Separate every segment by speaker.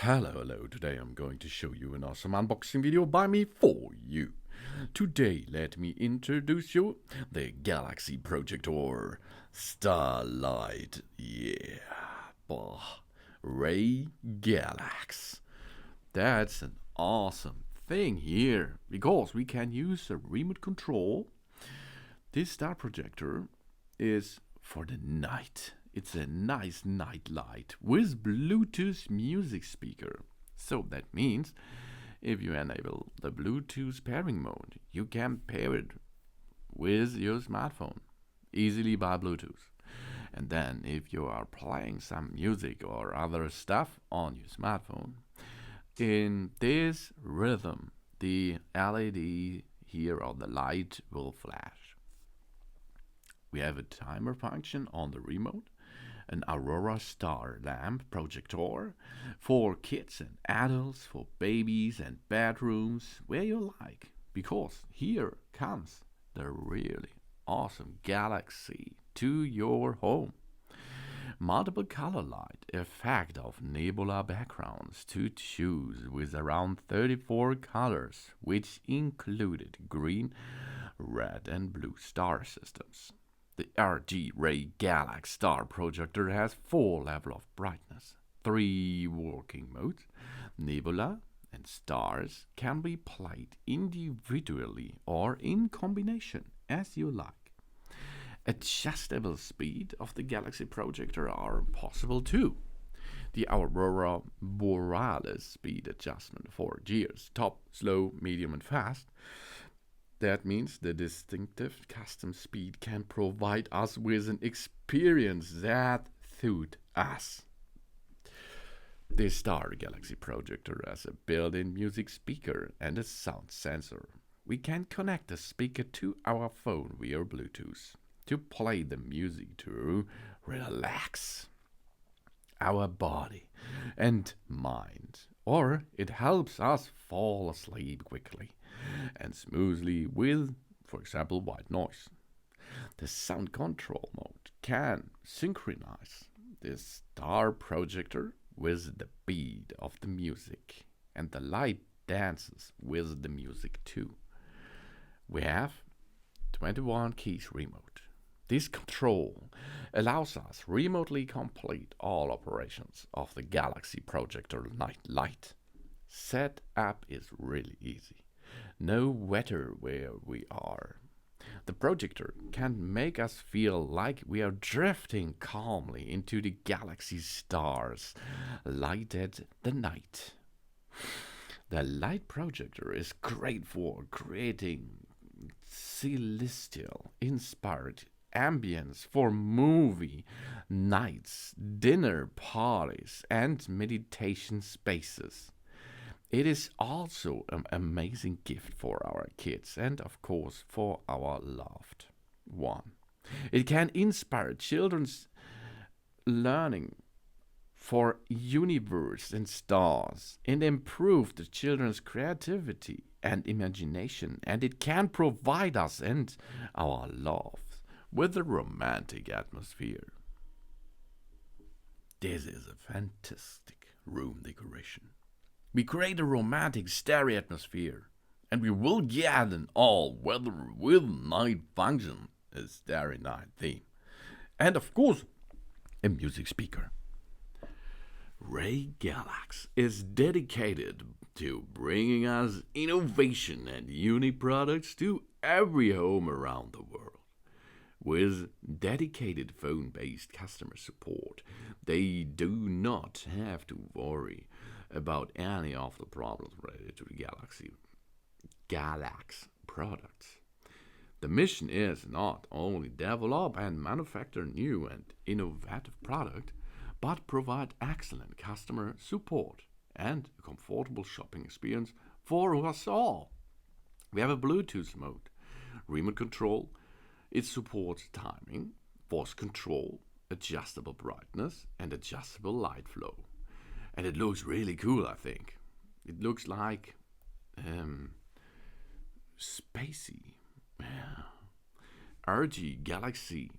Speaker 1: Hello, today I'm going to show you an awesome unboxing video by me for you. Today let me introduce you the Galaxy Projector Starlight, RayGalax. That's an awesome thing here, because we can use a remote control. This star projector is for the night. It's a nice night light with Bluetooth music speaker. So that means if you enable the Bluetooth pairing mode, you can pair it with your smartphone easily by Bluetooth. And then if you are playing some music or other stuff on your smartphone, in this rhythm, the LED here on the light will flash. We have a timer function on the remote, an Aurora star lamp projector for kids and adults, for babies and bedrooms, where you like. Because here comes the really awesome Galaxy to your home. Multiple color light effect of Nebula backgrounds to choose with around 34 colors, which included green, red and blue star systems. The RG RayGalax star projector has 4 levels of brightness, 3 working modes. Nebula and stars can be played individually or in combination as you like. Adjustable speed of the Galaxy projector are possible too. The Aurora borealis speed adjustment for gears, top, slow, medium and fast. That means the distinctive custom speed can provide us with an experience that suits us. The Star Galaxy projector has a built-in music speaker and a sound sensor. We can connect the speaker to our phone via Bluetooth to play the music to relax our body and mind, or it helps us fall asleep quickly and smoothly with, for example, white noise. The sound control mode can synchronize the star projector with the beat of the music, and the light dances with the music too. We have 21 keys remote. This control allows us remotely complete all operations of the Galaxy Projector night light. Setup is really easy. No matter where we are. The projector can make us feel like we are drifting calmly into the galaxy's stars, lighted the night. The light projector is great for creating celestial inspired ambience for movie nights, dinner parties, and meditation spaces. It is also an amazing gift for our kids and, of course, for our loved one. It can inspire children's learning for universe and stars and improve the children's creativity and imagination, and it can provide us and our love with a romantic atmosphere. This is a fantastic room decoration. We create a romantic starry atmosphere, and we will get an all-weather with night function, a starry night theme, and of course, a music speaker. RayGalax is dedicated to bringing us innovation and unique products to every home around the world. With dedicated phone-based customer support, they do not have to worry about any of the problems related to the Galaxy Galax products. The mission is not only develop and manufacture new and innovative product, but provide excellent customer support and a comfortable shopping experience for us all. We have a Bluetooth mode, remote control. It supports timing, voice control, adjustable brightness, and adjustable light flow. And it looks really cool, I think. It looks like spacey. Yeah. RG Galaxy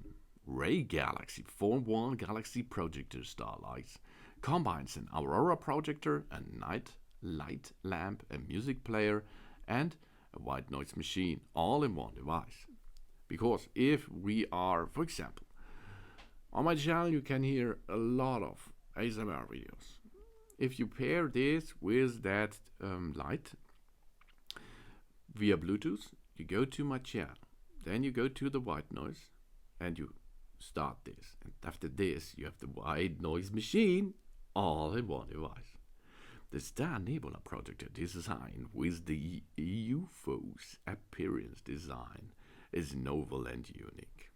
Speaker 1: RayGalaxy 4-1 Galaxy Projector Starlights combines an Aurora projector, a night light lamp, a music player, and a white noise machine all in one device. Because if we are, for example, on my channel you can hear a lot of ASMR videos. If you pair this with that light via Bluetooth, you go to my channel, then you go to the white noise, and you start this. And after this, you have the white noise machine all in one device. The Star Nebula projector design with the UFO's appearance design is novel and unique,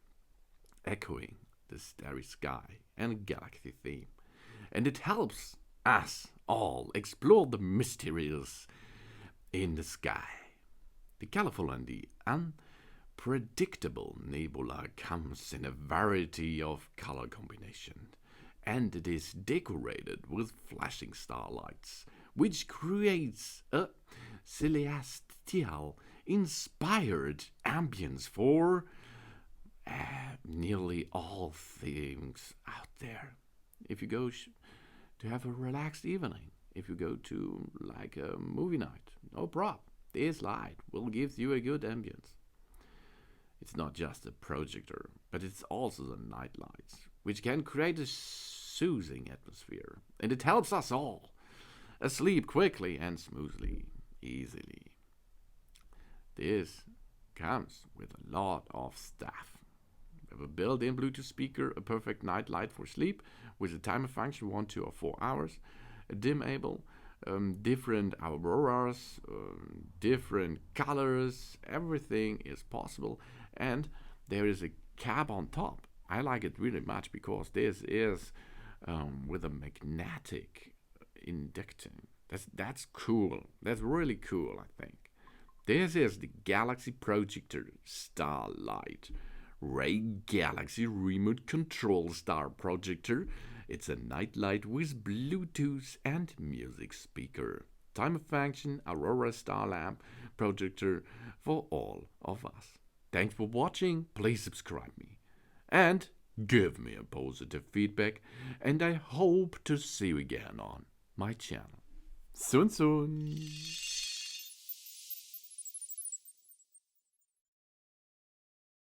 Speaker 1: echoing the starry sky and galaxy theme. And it helps us all explore the mysteries in the sky. The colorful and the unpredictable nebula comes in a variety of color combinations, and it is decorated with flashing starlights, which creates a celestial inspired ambience for nearly all things out there. If you go to have a relaxed evening, if you go to like a movie night, no problem. This light will give you a good ambience. It's not just a projector, but it's also the night lights, which can create a soothing atmosphere. And it helps us all sleep quickly and smoothly, easily. This comes with a lot of stuff. We have a built-in Bluetooth speaker, a perfect night light for sleep with a timer function 1, 2 or 4 hours, a dim-able, different auroras, different colors, everything is possible. And there is a cap on top. I like it really much because this is with a magnetic inducting. That's cool. That's really cool, I think. This is the Galaxy Projector Starlight RayGalaxy Remote Control Star Projector. It's a nightlight with Bluetooth and music speaker. Timer function, Aurora star lamp projector for all of us. Thanks for watching. Please subscribe me. And give me a positive feedback. And I hope to see you again on my channel. Soon.